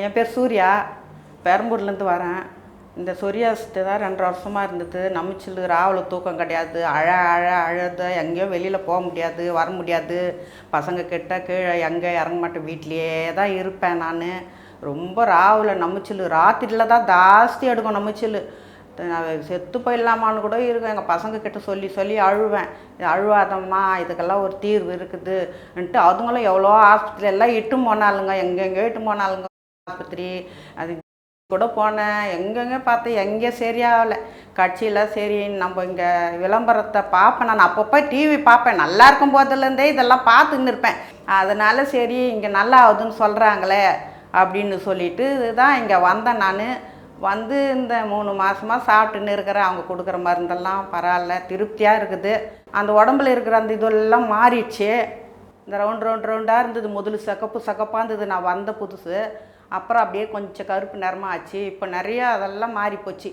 என் பேர் சூர்யா, பெரம்பூர்லேருந்து வரேன். இந்த சொரியாசிஸ் தான் 2 வருஷமாக இருந்தது. நமிச்சல் ராவில் தூக்கம் கிடையாது. அழுத எங்கேயோ வெளியில் போக முடியாது, வர முடியாது. பசங்க கிட்ட கீழே எங்கே இறங்க மாட்டேன், வீட்லேயே தான் இருப்பேன் நான். ரொம்ப ராவில் நமிச்சல், ராத்திரியில் தான் ஜாஸ்தி எடுக்கும் நமிச்சல். நான் செத்து போயிடலாமான்னு கூட இருக்கும். எங்கள் பசங்க கிட்ட சொல்லி சொல்லி அழுவேன். அழுவாதம்மா, இதுக்கெல்லாம் ஒரு தீர்வு இருக்குதுன்ட்டு அதுங்களும் எவ்வளோ ஆஸ்பத்திரி எல்லாம் இட்டு போனாலுங்க, எங்கெங்கேயோ இட்டு போனாலுங்க. ஆஸ்பத்திரி அது கூட போனேன், எங்கெங்கே பார்த்தேன், எங்கே சரியாகலை. கட்சியில் சரி நம்ம இங்கே விளம்பரத்தை பார்ப்பேன். நான் அப்பப்போ டிவி பார்ப்பேன், நல்லா இருக்கும் போதுலேருந்தே இதெல்லாம் பார்த்துன்னு இருப்பேன். அதனால் சரி இங்கே நல்லா ஆகுதுன்னு சொல்கிறாங்களே அப்படின்னு சொல்லிட்டு தான் இங்கே வந்தேன். நான் வந்து இந்த 3 மாதமாக சாப்பிட்டுன்னு இருக்கிறேன். அவங்க கொடுக்குற மருந்தெல்லாம் பரவாயில்ல, திருப்தியாக இருக்குது. அந்த உடம்புல இருக்கிற அந்த இதெல்லாம் மாறிடுச்சு. இந்த ரவுண்டாக இருந்தது, முதல்ல சகப்பாக இருந்தது நான் வந்த புதுசு. அப்புறம் அப்படியே கொஞ்சம் கருப்பு நிறமாக ஆச்சு. இப்போ நிறையா அதெல்லாம் மாறி போச்சு.